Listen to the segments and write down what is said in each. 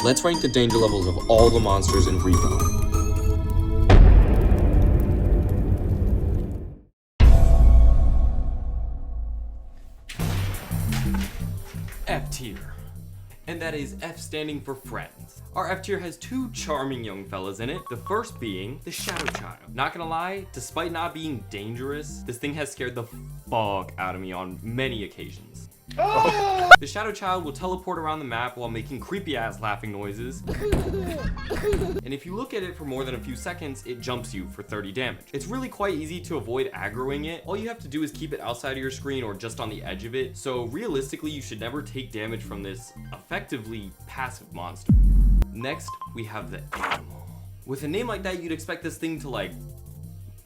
Let's rank the danger levels of all the monsters in R.E.P.O. F tier. And that is F standing for friends. Our F tier has two charming young fellas in it, the first being the Shadow Child. Not gonna lie, despite not being dangerous, this thing has scared the fuck out of me on many occasions. The Shadow Child will teleport around the map while making creepy ass laughing noises. And if you look at it for more than a few seconds, it jumps you for 30 damage. It's really quite easy to avoid aggroing it. All you have to do is keep it outside of your screen or just on the edge of it. So realistically, you should never take damage from this effectively passive monster. Next, we have the Animal. With a name like that, you'd expect this thing to like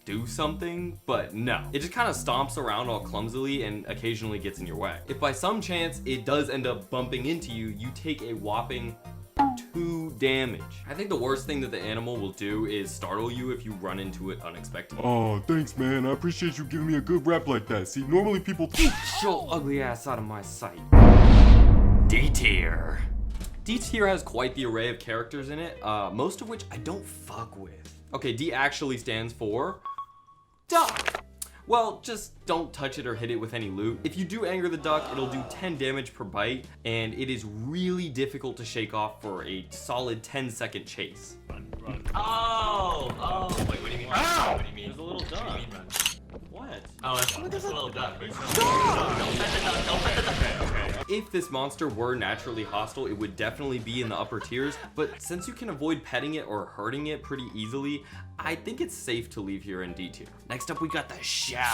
do something, but no. It just kind of stomps around all clumsily and occasionally gets in your way. If by some chance it does end up bumping into you, you take a whopping 2 damage. I think the worst thing that the Animal will do is startle you if you run into it unexpectedly. Oh, thanks, man. I appreciate you giving me a good rep like that. See, normally people Get your ugly ass out of my sight. D tier. D tier has quite the array of characters in it, most of which I don't fuck with. Okay, D actually stands for duck. Well, just don't touch it or hit it with any loot. If you do anger the duck, it'll do 10 damage per bite, and it is really difficult to shake off for a solid 10-second chase. Run. Oh! Wait, what do you mean? Ow! What do you mean? There's a little What do you duck. mean, run? What? Oh, it's just a little duck. Don't pet the duck, don't pet the duck. Okay. If this monster were naturally hostile, it would definitely be in the upper tiers, but since you can avoid petting it or hurting it pretty easily, I think it's safe to leave here in D tier. Next up, we got the Chef.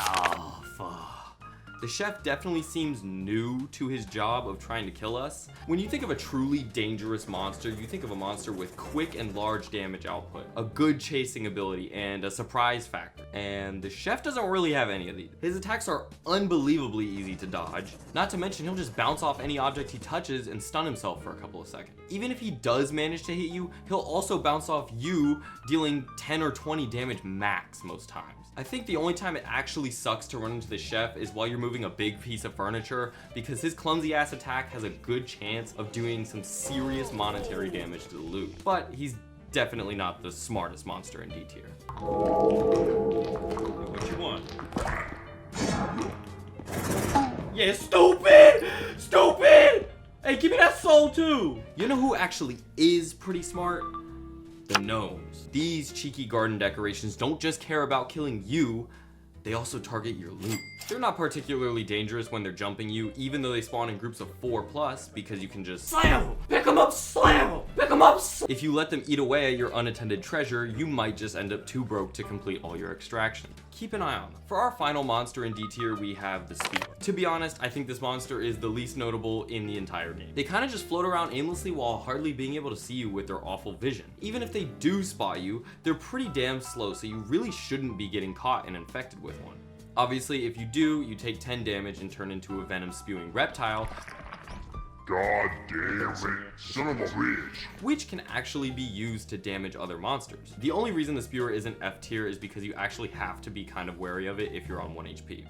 The Chef definitely seems new to his job of trying to kill us. When you think of a truly dangerous monster, you think of a monster with quick and large damage output, a good chasing ability, and a surprise factor. And the Chef doesn't really have any of these. His attacks are unbelievably easy to dodge. Not to mention, he'll just bounce off any object he touches and stun himself for a couple of seconds. Even if he does manage to hit you, he'll also bounce off you, dealing 10 or 20 damage max most times. I think the only time it actually sucks to run into the Chef is while you're moving a big piece of furniture, because his clumsy ass attack has a good chance of doing some serious monetary damage to the loot. But he's definitely not the smartest monster in D tier. What you want? Yeah, stupid! Stupid! Hey, give me that soul too! You know who actually is pretty smart? The gnomes. These cheeky garden decorations don't just care about killing you, they also target your loot. They're not particularly dangerous when they're jumping you, even though they spawn in groups of 4+, because you can just slam them, pick them up, slam them, pick them up. If you let them eat away at your unattended treasure, you might just end up too broke to complete all your extraction. Keep an eye on them. For our final monster in D tier, we have the Spear. To be honest, I think this monster is the least notable in the entire game. They kind of just float around aimlessly while hardly being able to see you with their awful vision. Even if they do spot you, they're pretty damn slow, so you really shouldn't be getting caught and infected with one. Obviously, if you do, you take 10 damage and turn into a venom-spewing reptile, God damn it, son of a bitch. which can actually be used to damage other monsters. The only reason the Spear isn't F tier is because you actually have to be kind of wary of it if you're on 1 HP.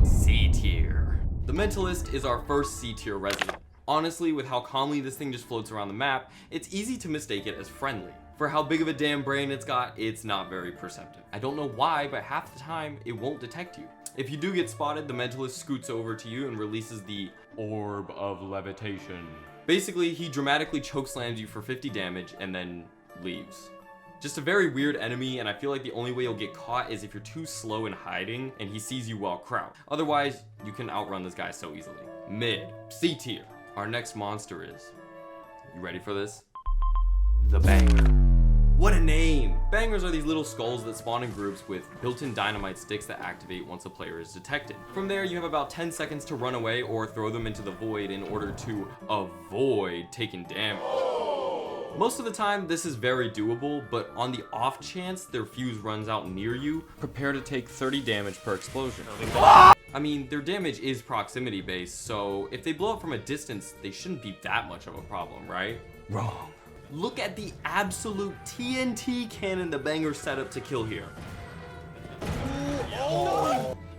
C tier. The Mentalist is our first C tier resident. Honestly, with how calmly this thing just floats around the map, it's easy to mistake it as friendly. For how big of a damn brain it's got, it's not very perceptive. I don't know why, but half the time, it won't detect you. If you do get spotted, the Mentalist scoots over to you and releases the Orb of Levitation. Basically, he dramatically chokeslams you for 50 damage and then leaves. Just a very weird enemy, and I feel like the only way you'll get caught is if you're too slow in hiding and he sees you well crouched. Otherwise, you can outrun this guy so easily. Mid, C tier. Our next monster is, you ready for this? The Banger. What a name! Bangers are these little skulls that spawn in groups with built-in dynamite sticks that activate once a player is detected. From there, you have about 10 seconds to run away or throw them into the void in order to avoid taking damage. Most of the time, this is very doable, but on the off chance their fuse runs out near you, prepare to take 30 damage per explosion. I mean, their damage is proximity based, so if they blow up from a distance, they shouldn't be that much of a problem, right? Wrong. Look at the absolute TNT cannon the Banger set up to kill here.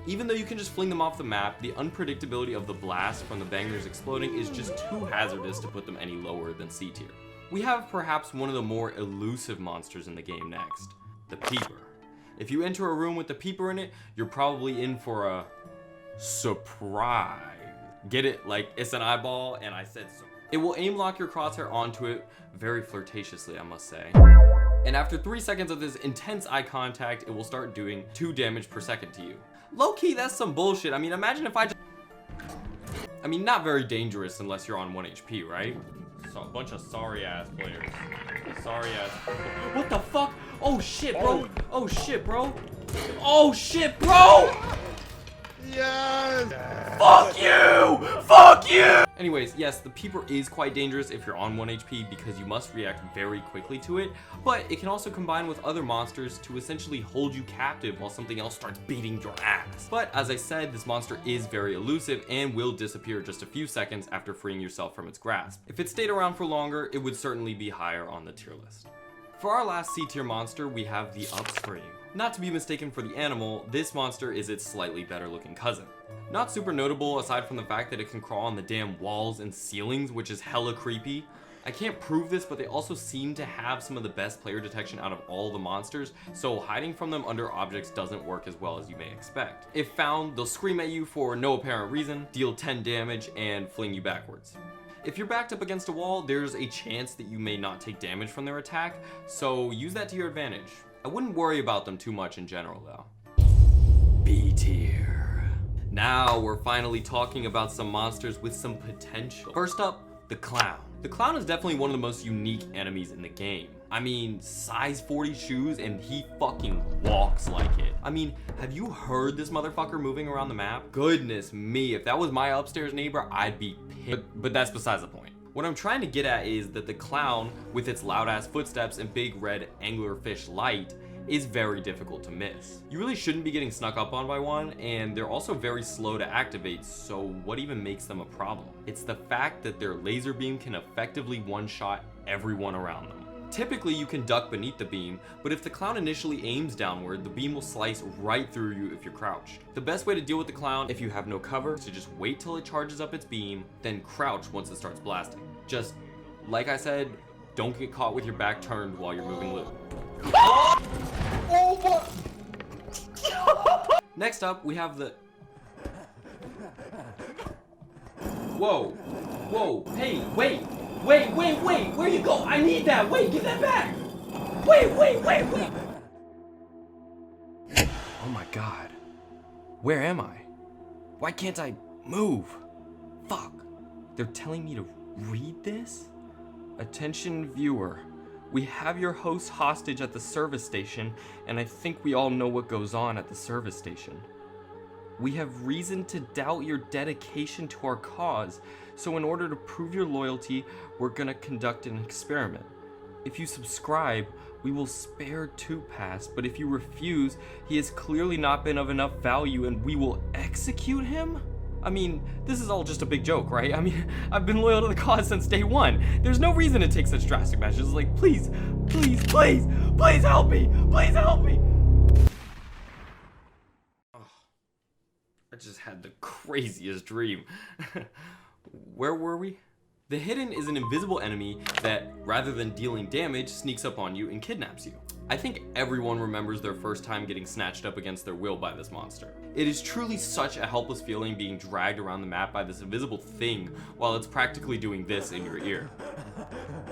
Even though you can just fling them off the map, the unpredictability of the blast from the bangers exploding is just too hazardous to put them any lower than C tier. We have perhaps one of the more elusive monsters in the game next, the Peeper. If you enter a room with the Peeper in it, you're probably in for a surprise. Get it? Like, it's an eyeball, and I said so. It will aim lock your crosshair onto it very flirtatiously, I must say. And after 3 seconds of this intense eye contact, it will start doing 2 damage per second to you. Low-key, that's some bullshit. I mean, imagine if not very dangerous unless you're on 1 HP, right? So a bunch of sorry-ass players. Sorry-ass. What the fuck? Oh shit, bro. Oh shit, bro. Oh shit, bro! Yes! Fuck you! Fuck you! Anyways, yes, the Peeper is quite dangerous if you're on 1 HP because you must react very quickly to it, but it can also combine with other monsters to essentially hold you captive while something else starts beating your ass. But as I said, this monster is very elusive and will disappear just a few seconds after freeing yourself from its grasp. If it stayed around for longer, it would certainly be higher on the tier list. For our last C tier monster, we have the Upscream. Not to be mistaken for the animal, this monster is its slightly better looking cousin. Not super notable aside from the fact that it can crawl on the damn walls and ceilings, which is hella creepy. I can't prove this, but they also seem to have some of the best player detection out of all the monsters, so hiding from them under objects doesn't work as well as you may expect. If found, they'll scream at you for no apparent reason, deal 10 damage, and fling you backwards. If you're backed up against a wall, there's a chance that you may not take damage from their attack, so use that to your advantage. I wouldn't worry about them too much in general though. B tier. Now we're finally talking about some monsters with some potential. First up, the Clown. The Clown is definitely one of the most unique enemies in the game. I mean, size 40 shoes and he fucking walks like it. I mean, have you heard this motherfucker moving around the map? Goodness me, if that was my upstairs neighbor, I'd be pissed. But that's besides the point. What I'm trying to get at is that the Clown, with its loud ass footsteps and big red anglerfish light, is very difficult to miss. You really shouldn't be getting snuck up on by one, and they're also very slow to activate, so what even makes them a problem? It's the fact that their laser beam can effectively one-shot everyone around them. Typically you can duck beneath the beam, but if the Clown initially aims downward, the beam will slice right through you if you're crouched. The best way to deal with the Clown if you have no cover is to just wait till it charges up its beam, then crouch once it starts blasting. Just, like I said, don't get caught with your back turned while you're moving loop. Next up, we have the... Whoa, whoa, hey, wait, where you go? I need that, wait, give that back. Wait. Oh my God, where am I? Why can't I move? Fuck, they're telling me to read this? Attention viewer. We have your host hostage at the service station, and I think we all know what goes on at the service station. We have reason to doubt your dedication to our cause, so in order to prove your loyalty, we're gonna conduct an experiment. If you subscribe, we will spare 2-Pass, but if you refuse, he has clearly not been of enough value and we will execute him? I mean, this is all just a big joke, right? I mean, I've been loyal to the cause since day one. There's no reason to take such drastic measures. Like, please help me! Please help me! Oh, I just had the craziest dream. Where were we? The Hidden is an invisible enemy that, rather than dealing damage, sneaks up on you and kidnaps you. I think everyone remembers their first time getting snatched up against their will by this monster. It is truly such a helpless feeling being dragged around the map by this invisible thing while it's practically doing this in your ear.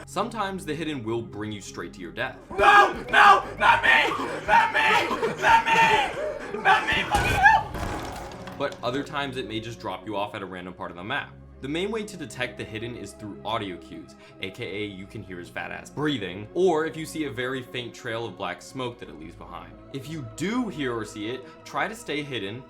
Sometimes the Hidden will bring you straight to your death. No, not me, fucking help! But other times it may just drop you off at a random part of the map. The main way to detect the Hidden is through audio cues, aka you can hear his fat ass breathing, or if you see a very faint trail of black smoke that it leaves behind. If you do hear or see it, try to stay hidden,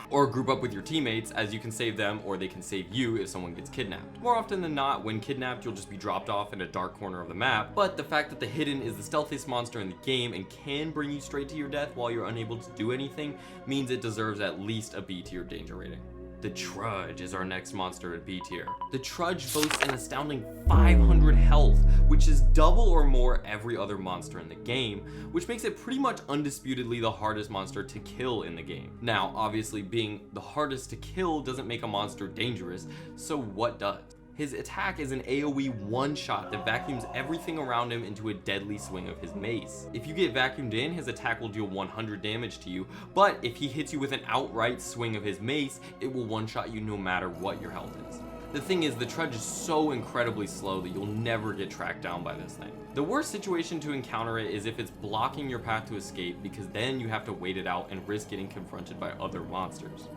or group up with your teammates as you can save them or they can save you if someone gets kidnapped. More often than not, when kidnapped, you'll just be dropped off in a dark corner of the map, but the fact that the Hidden is the stealthiest monster in the game and can bring you straight to your death while you're unable to do anything means it deserves at least a B tier danger rating. The Trudge is our next monster at B tier. The Trudge boasts an astounding 500 health, which is double or more every other monster in the game, which makes it pretty much undisputedly the hardest monster to kill in the game. Now, obviously being the hardest to kill doesn't make a monster dangerous, so what does? His attack is an AoE one-shot that vacuums everything around him into a deadly swing of his mace. If you get vacuumed in, his attack will deal 100 damage to you, but if he hits you with an outright swing of his mace, it will one-shot you no matter what your health is. The thing is, the Trudge is so incredibly slow that you'll never get tracked down by this thing. The worst situation to encounter it is if it's blocking your path to escape, because then you have to wait it out and risk getting confronted by other monsters.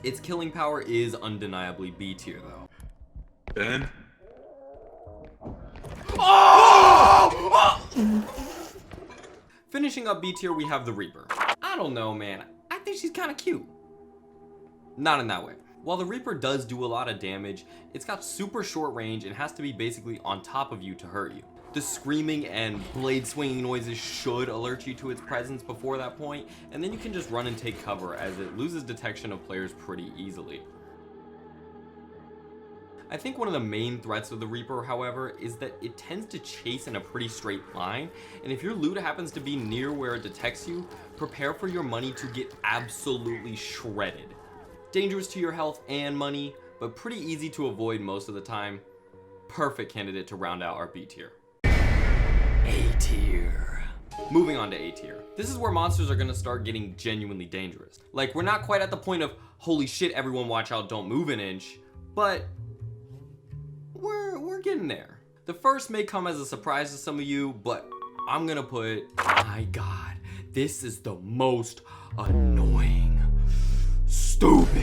Its killing power is undeniably B tier though. Ben? Finishing up B tier, we have the Reaper. I don't know, man. I think she's kind of cute. Not in that way. While the Reaper does do a lot of damage, it's got super short range and has to be basically on top of you to hurt you. The screaming and blade swinging noises should alert you to its presence before that point, and then you can just run and take cover as it loses detection of players pretty easily. I think one of the main threats of the Reaper, however, is that it tends to chase in a pretty straight line, and if your loot happens to be near where it detects you, prepare for your money to get absolutely shredded. Dangerous to your health and money, but pretty easy to avoid most of the time. Perfect candidate to round out our B tier. A tier. Moving on to A tier. This is where monsters are gonna start getting genuinely dangerous. Like, we're not quite at the point of, holy shit, everyone watch out, don't move an inch, but we're getting there. The first may come as a surprise to some of you, but I'm gonna put, my God, this is the most annoying, stupid,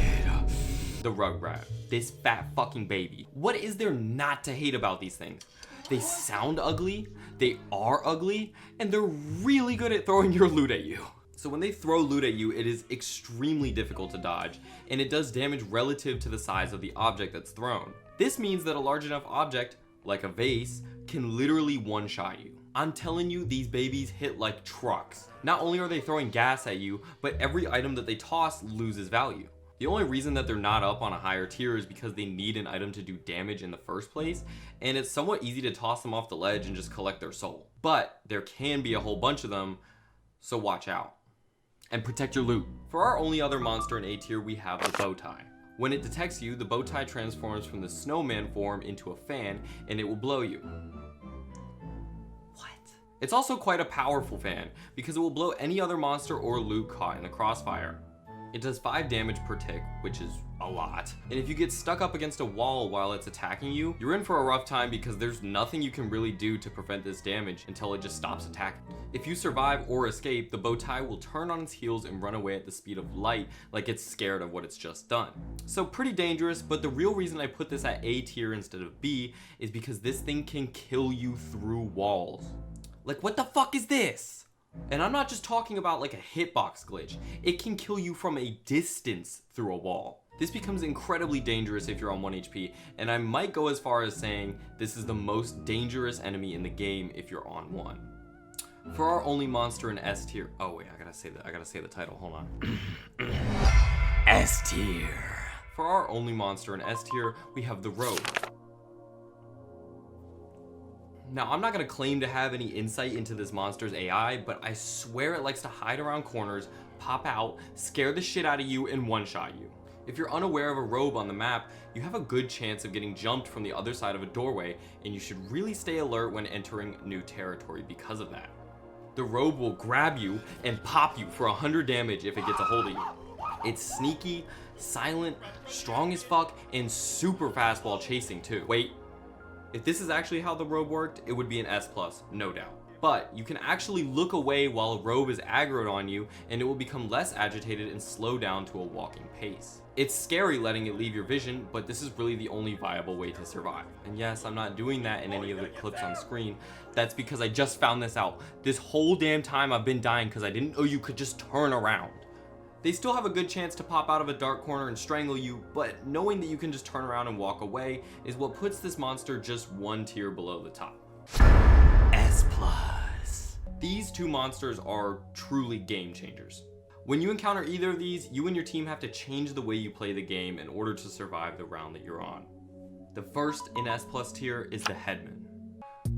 the Rugrat. This fat fucking baby. What is there not to hate about these things? They sound ugly, they are ugly, and they're really good at throwing your loot at you. So when they throw loot at you, it is extremely difficult to dodge, and it does damage relative to the size of the object that's thrown. This means that a large enough object, like a vase, can literally one-shot you. I'm telling you, these babies hit like trucks. Not only are they throwing gas at you, but every item that they toss loses value. The only reason that they're not up on a higher tier is because they need an item to do damage in the first place, and it's somewhat easy to toss them off the ledge and just collect their soul. But there can be a whole bunch of them, so watch out. And protect your loot. For our only other monster in A tier, we have the Bowtie. When it detects you, the Bowtie transforms from the snowman form into a fan, and it will blow you. What? It's also quite a powerful fan, because it will blow any other monster or loot caught in the crossfire. It does 5 damage per tick, which is a lot. And if you get stuck up against a wall while it's attacking you, you're in for a rough time because there's nothing you can really do to prevent this damage until it just stops attacking. If you survive or escape, the Bowtie will turn on its heels and run away at the speed of light, like it's scared of what it's just done. So pretty dangerous, but the real reason I put this at A tier instead of B is because this thing can kill you through walls. Like, what the fuck is this? And I'm not just talking about like a hitbox glitch. It can kill you from a distance through a wall. This becomes incredibly dangerous if you're on 1 HP, and I might go as far as saying this is the most dangerous enemy in the game if you're on 1. For our only monster in S tier, oh wait, I gotta say the title, hold on. S tier. For our only monster in S tier, we have the Rogue. Now, I'm not gonna claim to have any insight into this monster's AI, but I swear it likes to hide around corners, pop out, scare the shit out of you, and one-shot you. If you're unaware of a robe on the map, you have a good chance of getting jumped from the other side of a doorway, and you should really stay alert when entering new territory because of that. The robe will grab you and pop you for 100 damage if it gets a hold of you. It's sneaky, silent, strong as fuck, and super fast while chasing too. Wait. If this is actually how the robe worked, it would be an S+, no doubt. But you can actually look away while a robe is aggroed on you, and it will become less agitated and slow down to a walking pace. It's scary letting it leave your vision, but this is really the only viable way to survive. And yes, I'm not doing that in any of the clips on screen. That's because I just found this out. This whole damn time I've been dying because I didn't know you could just turn around. They still have a good chance to pop out of a dark corner and strangle you, but knowing that you can just turn around and walk away is what puts this monster just 1 tier below the top. S+. These two monsters are truly game changers. When you encounter either of these, you and your team have to change the way you play the game in order to survive the round that you're on. The first in S+ tier is the Headman.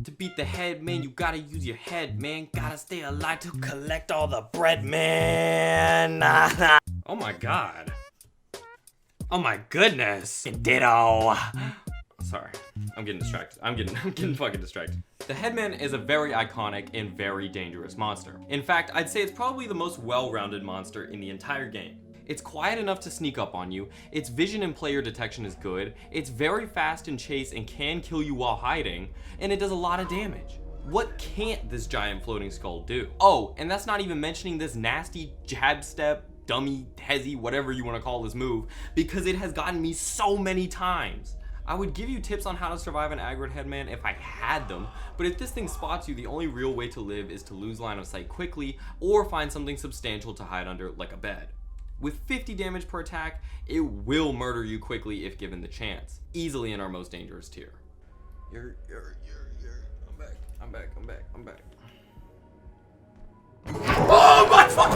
To beat the Headman, you gotta use your head, man. Gotta stay alive to collect all the bread, man. Oh my god. Oh my goodness. Ditto. Sorry, I'm getting distracted. I'm getting fucking distracted. The Headman is a very iconic and very dangerous monster. In fact, I'd say it's probably the most well-rounded monster in the entire game. It's quiet enough to sneak up on you, its vision and player detection is good, it's very fast in chase and can kill you while hiding, and it does a lot of damage. What can't this giant floating skull do? Oh, and that's not even mentioning this nasty jab step, dummy, hezzy, whatever you want to call this move, because it has gotten me so many times. I would give you tips on how to survive an aggroed Headman if I had them, but if this thing spots you, the only real way to live is to lose line of sight quickly or find something substantial to hide under, like a bed. With 50 damage per attack, it will murder you quickly if given the chance. Easily in our most dangerous tier. I'm back. Oh my fuck!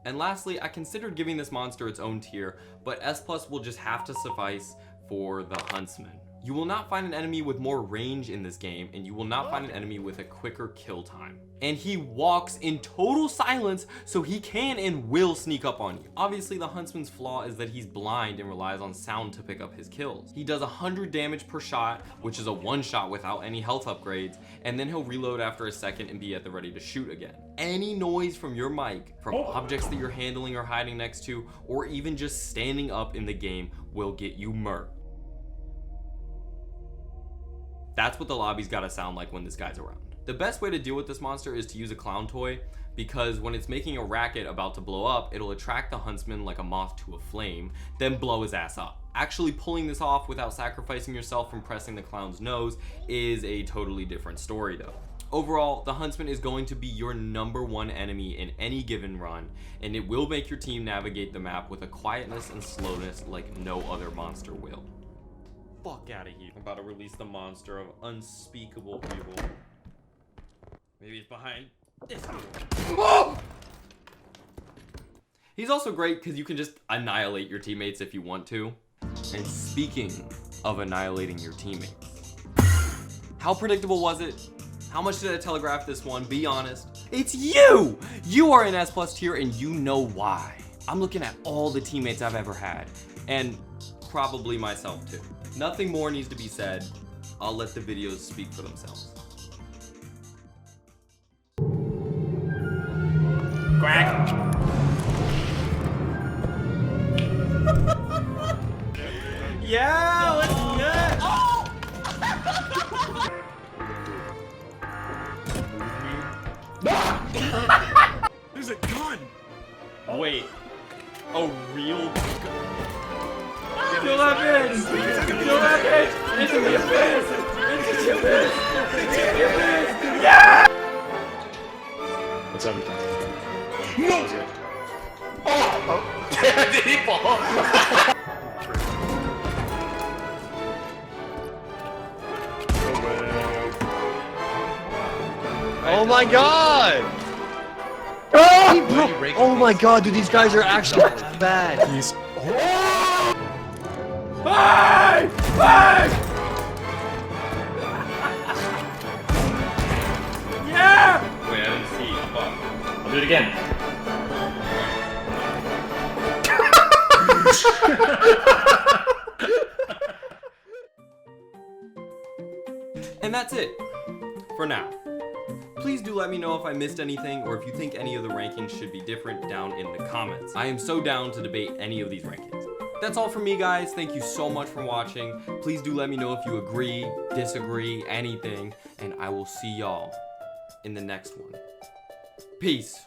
And lastly, I considered giving this monster its own tier, but S+ will just have to suffice for the Huntsman. You will not find an enemy with more range in this game, and you will not find an enemy with a quicker kill time. And he walks in total silence, so he can and will sneak up on you. Obviously, the Huntsman's flaw is that he's blind and relies on sound to pick up his kills. He does 100 damage per shot, which is a one shot without any health upgrades, and then he'll reload after a second and be at the ready to shoot again. Any noise from your mic, from objects that you're handling or hiding next to, or even just standing up in the game will get you murked. That's what the lobby's gotta sound like when this guy's around. The best way to deal with this monster is to use a clown toy, because when it's making a racket about to blow up, it'll attract the Huntsman like a moth to a flame, then blow his ass up. Actually pulling this off without sacrificing yourself from pressing the clown's nose is a totally different story though. Overall, the Huntsman is going to be your #1 enemy in any given run, and it will make your team navigate the map with a quietness and slowness like no other monster will. Fuck out of here. I'm about to release the monster of unspeakable evil. Maybe it's behind this door. Oh! He's also great because you can just annihilate your teammates if you want to. And speaking of annihilating your teammates, how predictable was it? How much did I telegraph this one? Be honest. It's you! You are in S+ tier and you know why. I'm looking at all the teammates I've ever had, and probably myself too. Nothing more needs to be said. I'll let the videos speak for themselves. Quack! Yeah, let's get! Oh! There's a gun! Wait. A real gun? Kill that bitch! Kill that bitch! Into the abyss! Into the abyss! Into the abyss! Yeah! What's up? No! Oh! Did he fall? Oh my god! Oh, oh my god, dude, these guys are actually bad. He's. Hey! Hey! Yeah! Wait, I didn't see. Fuck. I'll do it again. And that's it. For now. Please do let me know if I missed anything or if you think any of the rankings should be different down in the comments. I am so down to debate any of these rankings. That's all from me, guys. Thank you so much for watching. Please do let me know if you agree, disagree, anything, and I will see y'all in the next one. Peace.